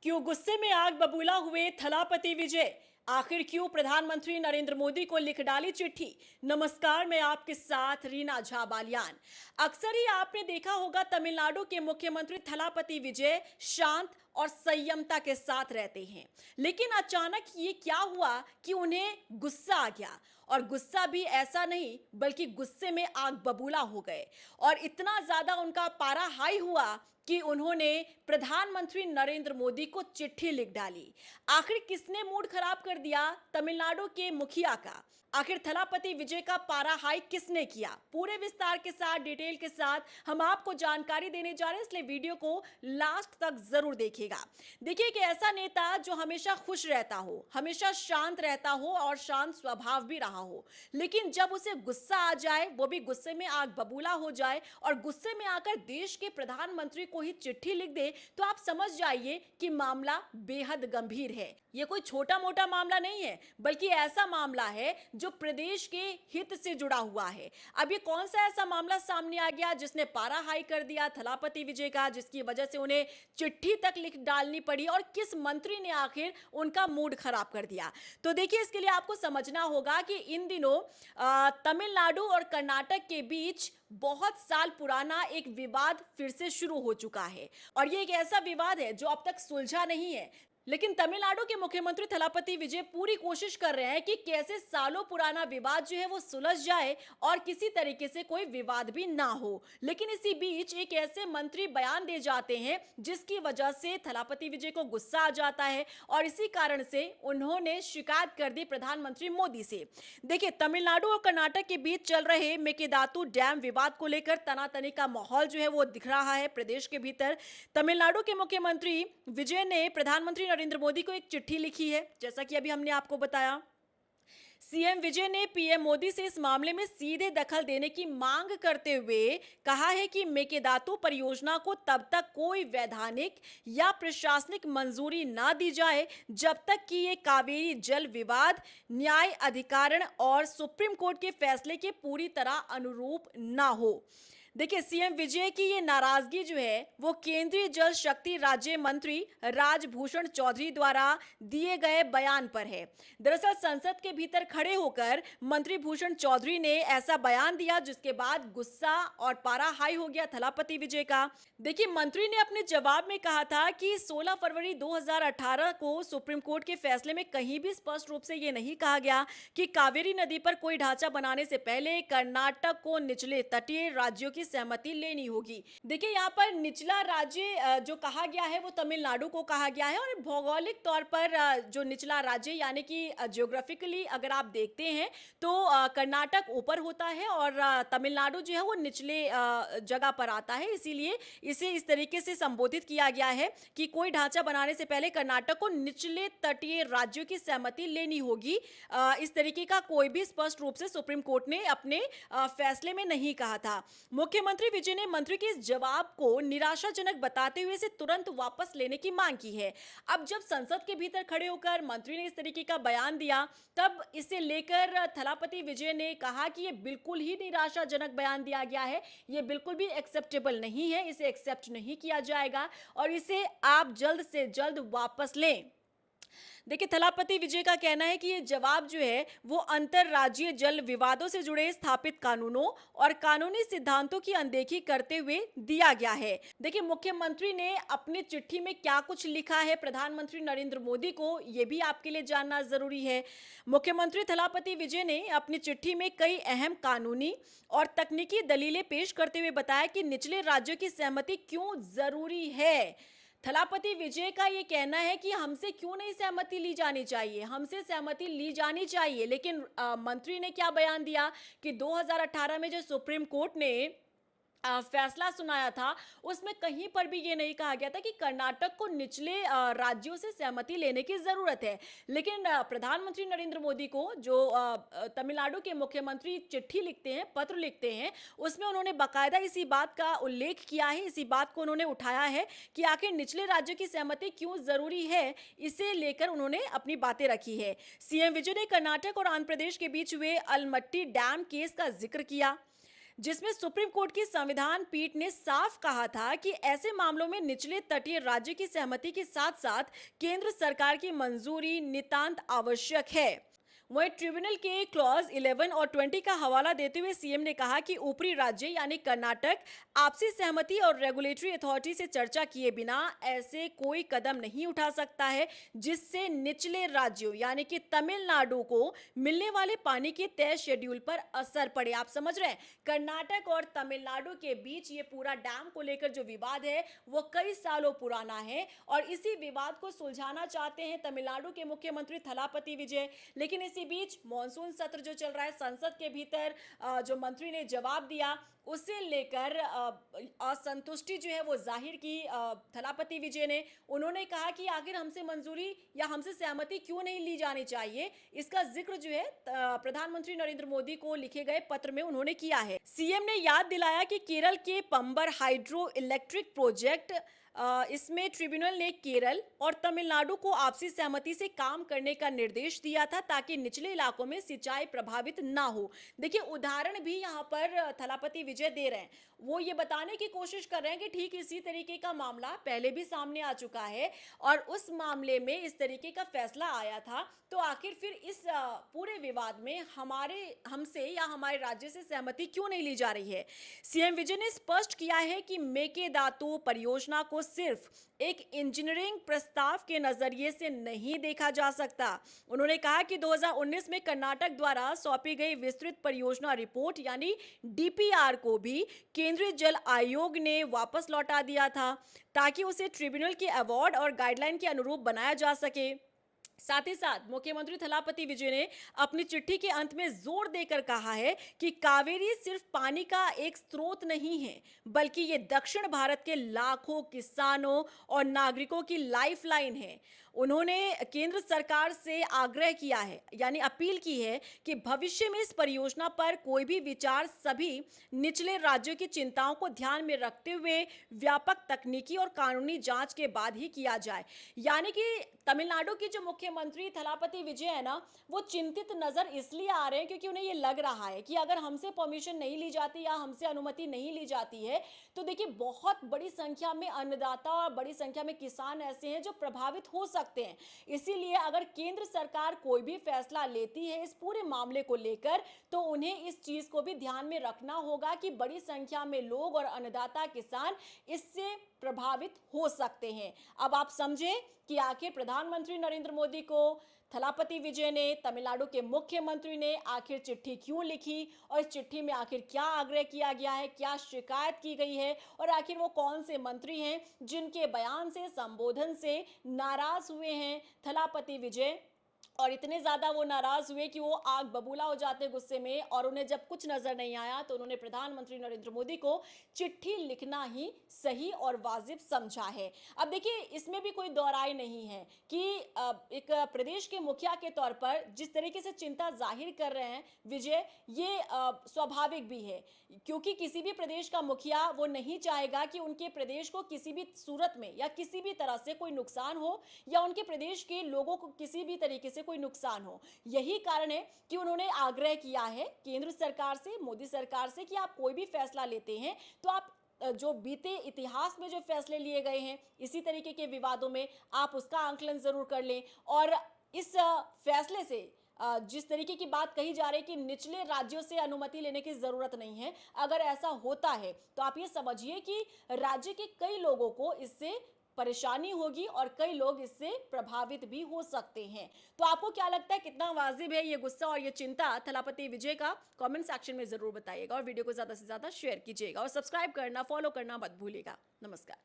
क्यों गुस्से में आग बबूला हुए थलापति विजय? आखिर क्यों प्रधानमंत्री नरेंद्र मोदी को लिख डाली चिट्ठी? नमस्कार, मैं आपके साथ रीना झा बालियान। अक्सर ही आपने देखा होगा तमिलनाडु के मुख्यमंत्री थलापति विजय शांत और संयमता के साथ रहते हैं, लेकिन अचानक ये क्या हुआ कि उन्हें गुस्सा आ गया। और गुस्सा भी ऐसा नहीं बल्कि गुस्से में आग बबूला हो गए और इतना ज्यादा उनका पारा हाई हुआ कि उन्होंने प्रधानमंत्री नरेंद्र मोदी को चिट्ठी लिख डाली। आखिर किसने मूड खराब कर दिया तमिलनाडु के मुखिया का? आखिर थलापति विजय का पारा हाई किसने किया? पूरे विस्तार के साथ, डिटेल के साथ हम आपको जानकारी देने जा रहे हैं, इसलिए वीडियो को लास्ट तक जरूर देखिएगा। देखिए कि ऐसा नेता जो हमेशा खुश रहता हो, हमेशा शांत रहता हो और शांत स्वभाव भी रहा हो, लेकिन जब उसे गुस्सा आ जाए, वो भी गुस्से में आग बबूला हो जाए और गुस्से में आकर देश के प्रधानमंत्री को ही चिट्ठी लिख दे, तो आप समझ जाइए कि मामला बेहद गंभीर है। ये कोई छोटा मोटा मामला नहीं है, बल्कि ऐसा मामला है जो प्रदेश के हित से जुड़ा हुआ है। अब ये कौन सा ऐसा मामला सामने आ गया जिसने पारा हाई कर दिया थलापति विजय का, जिसकी वजह से उन्हें चिट्ठी तक लिख डालनी पड़ी, और किस मंत्री ने आखिर उनका मूड खराब कर दिया? तो देखिए, इसके लिए आपको समझना होगा कि इन दिनों तमिलनाडु और कर्नाटक के बीच बहुत साल पुराना एक विवाद फिर से शुरू हो चुका है और ये एक ऐसा विवाद है जो अब तक सुलझा नहीं है। लेकिन तमिलनाडु के मुख्यमंत्री थलापति विजय पूरी कोशिश कर रहे हैं कि कैसे सालों पुराना विवाद जो है वो सुलझ जाए और किसी तरीके से कोई विवाद भी ना हो। लेकिन इसी बीच एक ऐसे मंत्री बयान दे जाते हैं जिसकी वजह से थलापति विजय को गुस्सा आ जाता है और इसी कारण से उन्होंने शिकायत कर दी प्रधानमंत्री मोदी से। देखिए, तमिलनाडु और कर्नाटक के बीच चल रहे मेकेदातु डैम विवाद को लेकर तनातनी का माहौल जो है वो दिख रहा है प्रदेश के भीतर। तमिलनाडु के मुख्यमंत्री विजय ने प्रधानमंत्री नरेंद्र मोदी को एक चिट्ठी लिखी है, जैसा कि अभी हमने आपको बताया। सीएम विजय ने पीएम मोदी से इस मामले में सीधे दखल देने की मांग करते हुए कहा है कि मेकेदातु परियोजना को तब तक कोई वैधानिक या प्रशासनिक मंजूरी ना दी जाए जब तक कि ये कावेरी जल विवाद न्याय अधिकरण और सुप्रीम कोर्ट के फैसले के पूरी तरह अनुरूप ना हो। देखिए, सीएम विजय की ये नाराजगी जो है वो केंद्रीय जल शक्ति राज्य मंत्री राजभूषण चौधरी द्वारा दिए गए बयान पर है। दरअसल संसद के भीतर खड़े होकर मंत्री भूषण चौधरी ने ऐसा बयान दिया, जिसके बाद गुस्सा और पारा हाई हो गया थलापति विजय का। देखिए, मंत्री ने अपने जवाब में कहा था कि 16 फरवरी 2018 को सुप्रीम कोर्ट के फैसले में कहीं भी स्पष्ट रूप से ये नहीं कहा गया कि कावेरी नदी पर कोई ढांचा बनाने से पहले कर्नाटक को निचले तटीय राज्यों की सहमति लेनी होगी। देखिए, यहाँ पर निचला राज्य जो कहा गया है वो तमिलनाडु को कहा गया है और भौगोलिक तौर पर जो निचला राज्य यानी कि ज्योग्राफिकली अगर आप देखते हैं तो कर्नाटक ऊपर होता है और तमिलनाडु जो है वो निचले जगह पर आता है, इसीलिए इसे इस तरीके से संबोधित किया गया है कि कोई ढांचा बनाने से पहले कर्नाटक को निचले तटीय राज्यों की सहमति लेनी होगी। इस तरीके का कोई भी स्पष्ट रूप से सुप्रीम कोर्ट ने अपने फैसले में नहीं कहा था। मुख्यमंत्री विजय ने मंत्री के इस जवाब को निराशाजनक बताते हुए इसे तुरंत वापस लेने की मांग की है। अब जब संसद के भीतर खड़े होकर मंत्री ने इस तरीके का बयान दिया, तब इसे लेकर थलापति विजय ने कहा कि यह बिल्कुल ही निराशाजनक बयान दिया गया है, यह बिल्कुल भी एक्सेप्टेबल नहीं है, इसे एक्सेप्ट नहीं किया जाएगा और इसे आप जल्द से जल्द वापस लें। देखिए, थलापति विजय का कहना है कि ये जवाब जो है वो अंतरराज्यीय जल विवादों से जुड़े स्थापित कानूनों और कानूनी सिद्धांतों की अनदेखी करते हुए दिया गया है। देखिए, मुख्यमंत्री ने अपनी चिट्ठी में क्या कुछ लिखा है प्रधानमंत्री नरेंद्र मोदी को, ये भी आपके लिए जानना जरूरी है। मुख्यमंत्री थलापति विजय ने अपनी चिट्ठी में कई अहम कानूनी और तकनीकी दलीलें पेश करते हुए बताया कि निचले राज्यों की सहमति क्यों जरूरी है। थलापति विजय का ये कहना है कि हमसे क्यों नहीं सहमति ली जानी चाहिए, हमसे सहमति ली जानी चाहिए, लेकिन मंत्री ने क्या बयान दिया कि 2018 में जो सुप्रीम कोर्ट ने फैसला सुनाया था उसमें कहीं पर भी ये नहीं कहा गया था कि कर्नाटक को निचले राज्यों से सहमति लेने की जरूरत है। लेकिन प्रधानमंत्री नरेंद्र मोदी को जो तमिलनाडु के मुख्यमंत्री चिट्ठी लिखते हैं, पत्र लिखते हैं, उसमें उन्होंने बाकायदा इसी बात का उल्लेख किया है, इसी बात को उन्होंने उठाया है कि आखिर निचले राज्यों की सहमति क्यों जरूरी है, इसे लेकर उन्होंने अपनी बातें रखी है। सीएम विजय ने कर्नाटक और आंध्र प्रदेश के बीच हुए अलमट्टी डैम केस का जिक्र किया। जिसमें सुप्रीम कोर्ट की संविधान पीठ ने साफ कहा था कि ऐसे मामलों में निचले तटीय राज्य की सहमति के साथ-साथ केंद्र सरकार की मंजूरी नितांत आवश्यक है। वहीं ट्रिब्यूनल के क्लॉज 11 और 20 का हवाला देते हुए सीएम ने कहा कि ऊपरी राज्य यानी कर्नाटक आपसी सहमति और रेगुलेटरी अथॉरिटी से चर्चा किए बिना ऐसे कोई कदम नहीं उठा सकता है जिससे निचले राज्यों यानी कि तमिलनाडु को मिलने वाले पानी के तय शेड्यूल पर असर पड़े। आप समझ रहे हैं, कर्नाटक और तमिलनाडु के बीच ये पूरा डैम को लेकर जो विवाद है वो कई सालों पुराना है और इसी विवाद को सुलझाना चाहते हैं तमिलनाडु के मुख्यमंत्री थलापति विजय। लेकिन इसी बीच मॉनसून सत्र जो चल रहा है संसद के भीतर जो मंत्री ने जवाब दिया उसे लेकर असंतुष्टि जो है वो जाहिर की थलापति विजय ने। उन्होंने कहा कि आखिर हमसे मंजूरी या हमसे सहमति क्यों नहीं ली जानी चाहिए, इसका जिक्र जो है प्रधानमंत्री नरेंद्र मोदी को लिखे गए पत्र में उन्होंने किया है। सीएम ने याद दिलाया कि केरल के पंबर हाइड्रो इलेक्ट्रिक प्रोजेक्ट इसमें ट्रिब्यूनल ने केरल और तमिलनाडु को आपसी सहमति से काम करने का निर्देश दिया था ताकि निचले इलाकों में सिंचाई प्रभावित ना हो। देखिए उदाहरण भी यहाँ पर थलापति विजय दे रहे हैं, वो ये बताने की कोशिश कर रहे हैं कि ठीक इसी तरीके का मामला पहले भी सामने आ चुका है और उस मामले में इस तरीके का फैसला आया था। तो आखिर फिर इस पूरे विवाद में हमसे या हमारे राज्य से सहमति क्यों नहीं ली जा रही है। सीएम विजय ने स्पष्ट किया है कि मेकेदातु परियोजना को सिर्फ एक इंजीनियरिंग प्रस्ताव के नजरिए से नहीं देखा जा सकता। उन्होंने कहा कि 2019 में कर्नाटक द्वारा सौंपी गई विस्तृत परियोजना रिपोर्ट यानी डीपीआर को भी केंद्रीय जल आयोग ने वापस लौटा दिया था ताकि उसे ट्रिब्यूनल के अवार्ड और गाइडलाइन के अनुरूप बनाया जा सके। साथ ही साथ मुख्यमंत्री थलापति विजय ने अपनी चिट्ठी के अंत में जोर देकर कहा है कि कावेरी सिर्फ पानी का एक स्रोत नहीं है बल्कि ये दक्षिण भारत के लाखों किसानों और नागरिकों की लाइफलाइन है। उन्होंने केंद्र सरकार से आग्रह किया है यानी अपील की है कि भविष्य में इस परियोजना पर कोई भी विचार सभी निचले राज्यों की चिंताओं को ध्यान में रखते हुए व्यापक तकनीकी और कानूनी जांच के बाद ही किया जाए। यानी कि तमिलनाडु की जो मुख्यमंत्री थलापति विजय है ना, वो चिंतित नजर इसलिए आ रहे हैं क्योंकि उन्हें ये लग रहा है कि अगर हमसे परमिशन नहीं ली जाती या हमसे अनुमति नहीं ली जाती है तो देखिए बहुत बड़ी संख्या में अन्नदाता और बड़ी संख्या में किसान ऐसे हैं जो प्रभावित हो सकते हैं। इसीलिए अगर केंद्र सरकार कोई भी फैसला लेती है इस पूरे मामले को लेकर तो उन्हें इस चीज को भी ध्यान में रखना होगा कि बड़ी संख्या में लोग और अन्नदाता किसान इससे प्रभावित हो सकते हैं। अब आप समझे कि आखिर प्रधानमंत्री नरेंद्र मोदी को थलापति विजय ने, तमिलनाडु के मुख्यमंत्री ने आखिर चिट्ठी क्यों लिखी और इस चिट्ठी में आखिर क्या आग्रह किया गया है, क्या शिकायत की गई है और आखिर वो कौन से मंत्री हैं जिनके बयान से, संबोधन से नाराज हुए हैं थलापति विजय और इतने ज्यादा वो नाराज हुए कि वो आग बबूला हो जाते गुस्से में और उन्हें जब कुछ नजर नहीं आया तो उन्होंने प्रधानमंत्री नरेंद्र मोदी को चिट्ठी लिखना ही सही और वाजिब समझा है। अब देखिए इसमें भी कोई दौराई नहीं है कि एक प्रदेश के मुखिया के तौर पर जिस तरीके से चिंता जाहिर कर रहे हैं विजय, ये स्वाभाविक भी है क्योंकि किसी भी प्रदेश का मुखिया वो नहीं चाहेगा कि उनके प्रदेश को किसी भी सूरत में या किसी भी तरह से कोई नुकसान हो या उनके प्रदेश के लोगों को किसी भी तरीके से कोई नुकसान हो। यही कारण है कि उन्होंने आग्रह किया है केंद्र सरकार से, मोदी सरकार से कि आप कोई भी फैसला लेते हैं तो आप जो बीते इतिहास में जो फैसले लिए गए हैं इसी तरीके के विवादों में आप उसका आंकलन जरूर कर लें और इस फैसले से जिस तरीके की बात कही जा रही है कि निचले राज्यों से अनुमति लेने की जरूरत नहीं है, अगर ऐसा होता है तो आप ये समझिए कि राज्य के कई लोगों को इससे परेशानी होगी और कई लोग इससे प्रभावित भी हो सकते हैं। तो आपको क्या लगता है, कितना वाजिब है ये गुस्सा और ये चिंता थलापति विजय का? कमेंट सेक्शन में जरूर बताइएगा और वीडियो को ज्यादा से ज्यादा शेयर कीजिएगा और सब्सक्राइब करना, फॉलो करना मत भूलिएगा। नमस्कार।